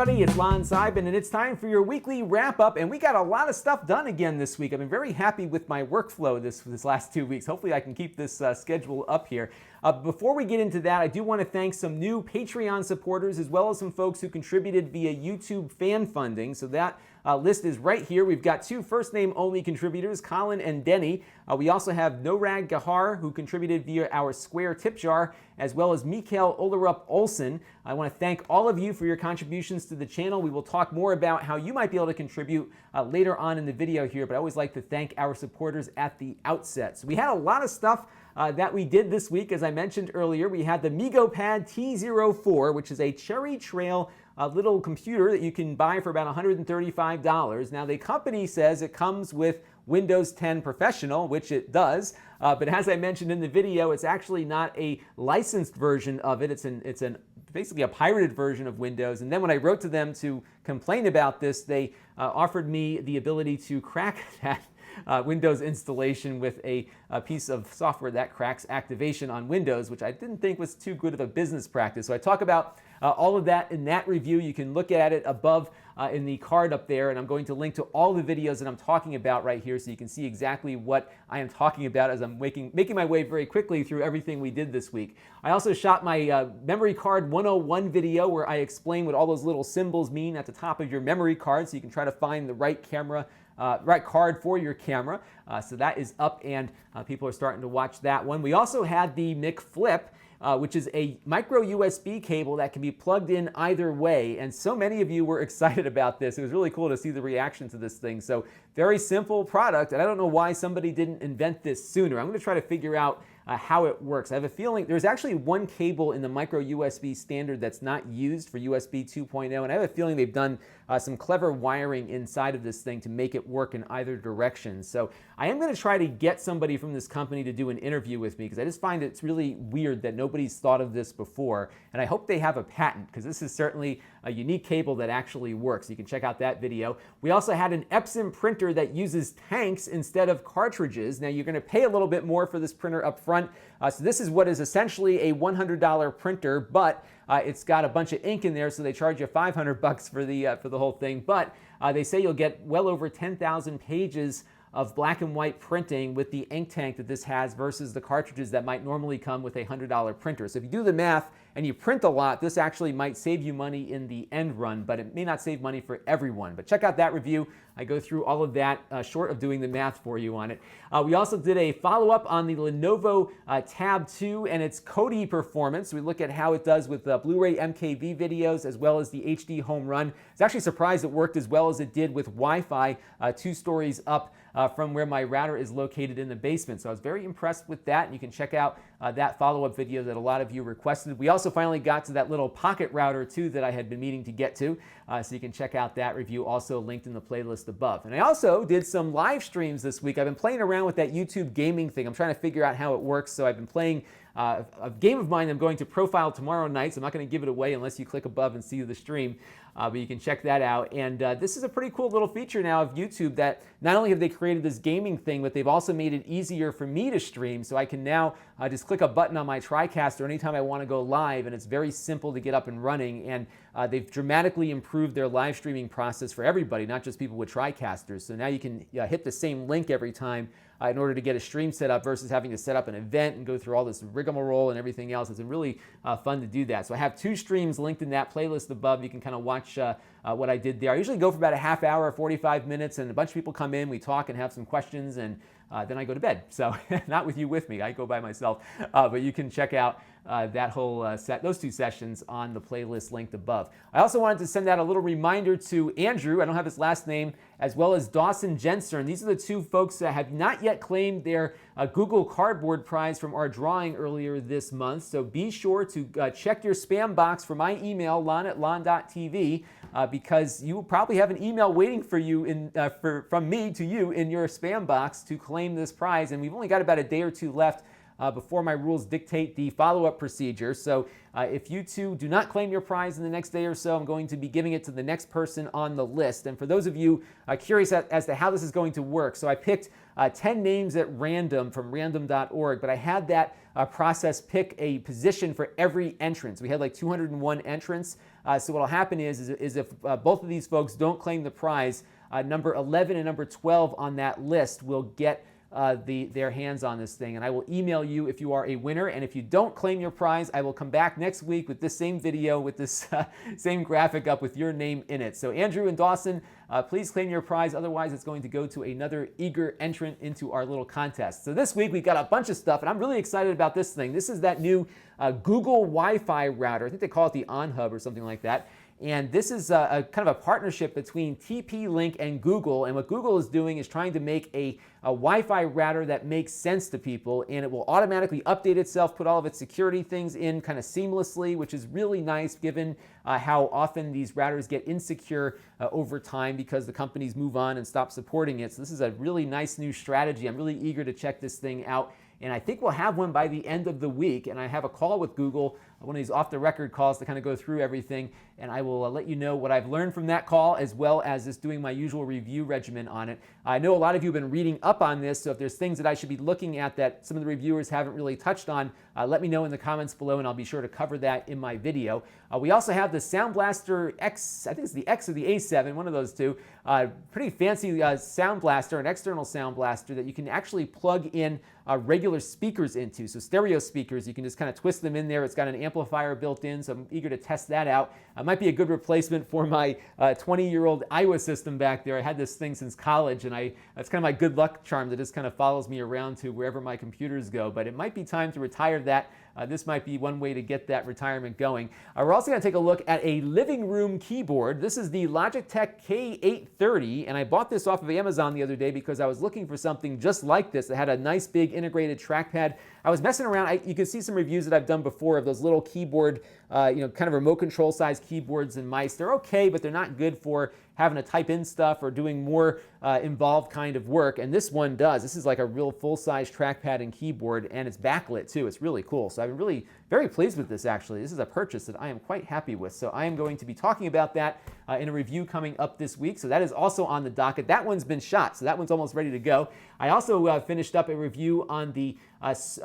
everybody, it's Lon.TV, and it's time for your weekly wrap-up, and we got a lot of stuff done again this week. I've been very happy with my workflow this last 2 weeks. Hopefully I can keep this schedule up here. Before we get into that, I do want to thank some new Patreon supporters as well as some folks who contributed via YouTube fan funding. So that list is right here. We've got two first-name-only contributors, Colin and Denny. We also have Norad Gahar, who contributed via our Square tip jar, as well as Mikael Olarup Olsen. I want to thank all of you for your contributions to the channel. We will talk more about how you might be able to contribute later on in the video here, but I always like to thank our supporters at the outset. So we had a lot of stuff that we did this week. As I mentioned earlier, we had the Meegopad T04, which is a Cherry Trail little computer that you can buy for about $135. Now, the company says it comes with Windows 10 Professional, which it does, but as I mentioned in the video, it's actually not a licensed version of it. It's basically a pirated version of Windows. And then when I wrote to them to complain about this, they offered me the ability to crack that Windows installation with a piece of software that cracks activation on Windows, which I didn't think was too good of a business practice. So I talk about all of that in that review. You can look at it above in the card up there, and I'm going to link to all the videos that I'm talking about right here so you can see exactly what I am talking about as I'm making my way very quickly through everything we did this week. I also shot my Memory Card 101 video where I explain what all those little symbols mean at the top of your memory card so you can try to find the right right card for your camera. So that is up, and people are starting to watch that one. We also had the McFlip, which is a micro USB cable that can be plugged in either way. And so many of you were excited about this. It was really cool to see the reaction to this thing. So very simple product, and I don't know why somebody didn't invent this sooner. I'm going to try to figure out how it works. I have a feeling there's actually one cable in the micro USB standard that's not used for USB 2.0, and I have a feeling they've done some clever wiring inside of this thing to make it work in either direction. So I am going to try to get somebody from this company to do an interview with me because I just find it's really weird that nobody's thought of this before, and I hope they have a patent because this is certainly a unique cable that actually works. You can check out that video. We also had an Epson printer that uses tanks instead of cartridges. Now you're going to pay a little bit more for this printer up front. So this is what is essentially a $100 printer, but it's got a bunch of ink in there, so they charge you $500 for the whole thing. But they say you'll get well over 10,000 pages of black and white printing with the ink tank that this has versus the cartridges that might normally come with a $100 printer. So if you do the math and you print a lot, this actually might save you money in the end run, but it may not save money for everyone. But check out that review. I go through all of that short of doing the math for you on it. We also did a follow-up on the Lenovo Tab 2 and its Kodi performance. We look at how it does with Blu-ray MKV videos as well as the HD home run. I was actually surprised it worked as well as it did with Wi-Fi 2 stories up from where my router is located in the basement. So I was very impressed with that. And you can check out that follow-up video that a lot of you requested. We also finally got to that little pocket router too that I had been meaning to get to. So you can check out that review, also linked in the playlist above. And I also did some live streams this week. I've been playing around with that YouTube gaming thing. I'm trying to figure out how it works. So I've been playing a game of mine I'm going to profile tomorrow night, so I'm not going to give it away unless you click above and see the stream, but you can check that out. And this is a pretty cool little feature now of YouTube that not only have they created this gaming thing, but they've also made it easier for me to stream, so I can now just click a button on my TriCaster anytime I want to go live, and it's very simple to get up and running. And they've dramatically improved their live streaming process for everybody, not just people with TriCasters. So now you can hit the same link every time in order to get a stream set up versus having to set up an event and go through all this rigmarole and everything else. It's really fun to do that. So I have 2 streams linked in that playlist above. You can kind of watch what I did there. I usually go for about a half hour, 45 minutes, and a bunch of people come in, we talk and have some questions, and then I go to bed. So not with you with me, I go by myself, but you can check out that whole those 2 sessions on the playlist linked above. I also wanted to send out a little reminder to Andrew, I don't have his last name, as well as Dawson Jensen. These are the 2 folks that have not yet claimed their Google Cardboard prize from our drawing earlier this month. So be sure to check your spam box for my email, lon@lon.tv, because you will probably have an email waiting for you from me to you in your spam box to claim this prize. And we've only got about a day or 2 left before my rules dictate the follow-up procedure. So if you 2 do not claim your prize in the next day or so, I'm going to be giving it to the next person on the list. And for those of you curious as to how this is going to work, so I picked 10 names at random from random.org, but I had that process pick a position for every entrance. We had like 201 entrants. So what will happen is if both of these folks don't claim the prize, number 11 and number 12 on that list will get their hands on this thing, and I will email you if you are a winner. And if you don't claim your prize, I will come back next week with this same video with this same graphic up with your name in it. So Andrew and Dawson, please claim your prize. Otherwise, it's going to go to another eager entrant into our little contest. So this week we got a bunch of stuff, and I'm really excited about this thing. This is that new Google Wi-Fi router. I think they call it the OnHub or something like that. And this is a kind of a partnership between TP-Link and Google. And what Google is doing is trying to make a Wi-Fi router that makes sense to people. And it will automatically update itself, put all of its security things in kind of seamlessly, which is really nice given how often these routers get insecure over time because the companies move on and stop supporting it. So this is a really nice new strategy. I'm really eager to check this thing out. And I think we'll have one by the end of the week. And I have a call with Google, one of these off-the-record calls to kind of go through everything. And I will let you know what I've learned from that call, as well as just doing my usual review regimen on it. I know a lot of you have been reading up on this, so if there's things that I should be looking at that some of the reviewers haven't really touched on, let me know in the comments below, and I'll be sure to cover that in my video. We also have the Sound Blaster X, I think it's the X or the A7, one of those two. Pretty fancy sound blaster, an external sound blaster that you can actually plug in regular speakers into. So stereo speakers, you can just kind of twist them in there. It's got an amplifier built in, so I'm eager to test that out. It might be a good replacement for my 20-year-old Iowa system back there. I had this thing since college, and that's kind of my good luck charm that just kind of follows me around to wherever my computers go. But it might be time to retire that. This might be one way to get that retirement going. We're also going to take a look at a living room keyboard. This is the Logitech K830, and I bought this off of Amazon the other day because I was looking for something just like this that had a nice big integrated trackpad. I was messing around. You can see some reviews that I've done before of those little keyboard, kind of remote control size keyboards and mice. They're okay, but they're not good for having to type in stuff or doing more involved kind of work, and this one does. This is like a real full-size trackpad and keyboard, and it's backlit too. It's really cool. So I've been really very pleased with this, actually. This is a purchase that I am quite happy with. So I am going to be talking about that in a review coming up this week. So that is also on the docket. That one's been shot, so that one's almost ready to go. I also finished up a review on this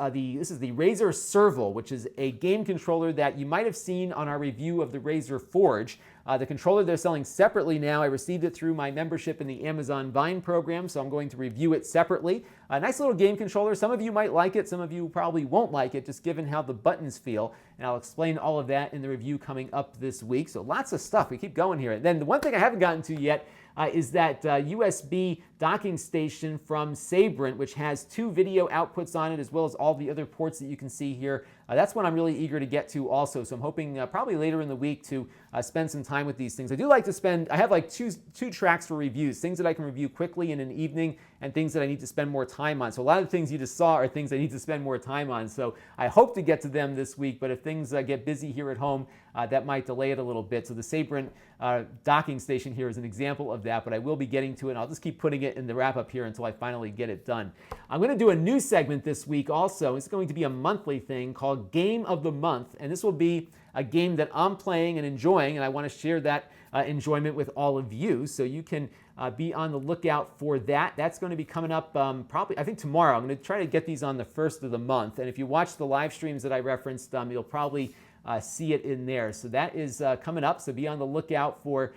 is the Razer Serval, which is a game controller that you might have seen on our review of the Razer Forge. The controller they're selling separately now. I received it through my membership in the Amazon Vine program, so I'm going to review it separately. A nice little game controller. Some of you might like it, some of you probably won't like it, just given how the buttons feel. And I'll explain all of that in the review coming up this week. So lots of stuff. We keep going here. And then the one thing I haven't gotten to yet is that USB docking station from Sabrent, which has 2 video outputs on it, as well as all the other ports that you can see here. That's one I'm really eager to get to also. So I'm hoping probably later in the week to spend some time with these things. I do like to I have like two tracks for reviews, things that I can review quickly in an evening and things that I need to spend more time on. So a lot of the things you just saw are things I need to spend more time on. So I hope to get to them this week, but if things get busy here at home, that might delay it a little bit. So the Sabrent docking station here is an example of that, but I will be getting to it, and I'll just keep putting it in the wrap-up here until I finally get it done. I'm going to do a new segment this week also. It's going to be a monthly thing called Game of the Month, and this will be a game that I'm playing and enjoying, and I want to share that enjoyment with all of you, so you can be on the lookout for that. That's going to be coming up probably, I think, tomorrow. I'm going to try to get these on the 1st of the month, and if you watch the live streams that I referenced, you'll probably see it in there. So that is coming up, so be on the lookout for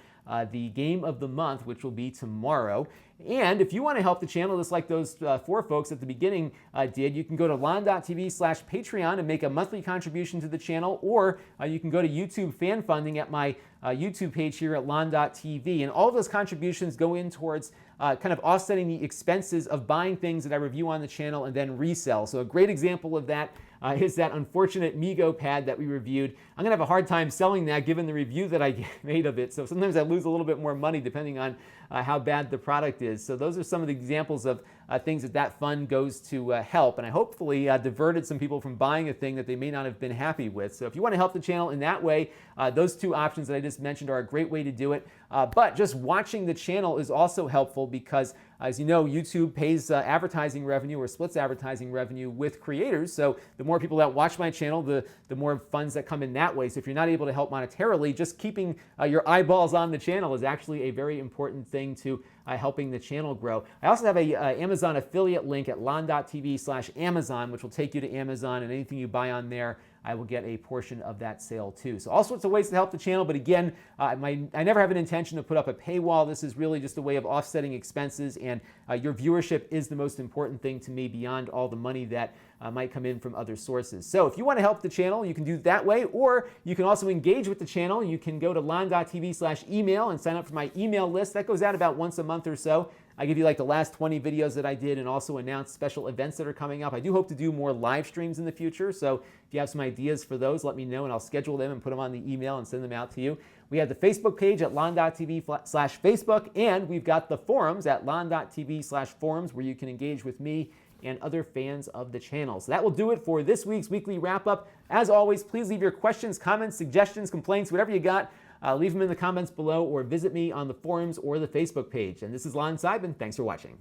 the Game of the Month, which will be tomorrow. And if you want to help the channel, just like those 4 folks at the beginning did, you can go to Lon.TV/Patreon and make a monthly contribution to the channel, or you can go to YouTube fan funding at my YouTube page here at Lon.TV. And all of those contributions go in towards kind of offsetting the expenses of buying things that I review on the channel and then resell. So a great example of that is that unfortunate Meegopad that we reviewed. I'm going to have a hard time selling that given the review that I made of it. So sometimes I lose a little bit more money depending on how bad the product is. So those are some of the examples of things that fund goes to help. And I hopefully diverted some people from buying a thing that they may not have been happy with. So if you want to help the channel in that way, those 2 options that I just mentioned are a great way to do it. But just watching the channel is also helpful because, as you know, YouTube pays advertising revenue or splits advertising revenue with creators. So the more people that watch my channel, the more funds that come in that way. So if you're not able to help monetarily, just keeping your eyeballs on the channel is actually a very important thing to helping the channel grow. I also have a Amazon affiliate link at Lon.TV/Amazon, which will take you to Amazon, and anything you buy on there, I will get a portion of that sale too. So all sorts of ways to help the channel, but again, I never have an intention to put up a paywall. This is really just a way of offsetting expenses, and your viewership is the most important thing to me beyond all the money that might come in from other sources. So if you want to help the channel, you can do it that way, or you can also engage with the channel. You can go to Lon.TV/email and sign up for my email list. That goes out about once a month or so. I give you like the last 20 videos that I did and also announce special events that are coming up. I do hope to do more live streams in the future, so if you have some ideas for those, let me know and I'll schedule them and put them on the email and send them out to you. We have the Facebook page at Lon.TV/Facebook, and we've got the forums at Lon.TV/forums where you can engage with me and other fans of the channel. So that will do it for this week's weekly wrap-up. As always, please leave your questions, comments, suggestions, complaints, whatever you got. Leave them in the comments below or visit me on the forums or the Facebook page. And this is Lon Seidman. Thanks for watching.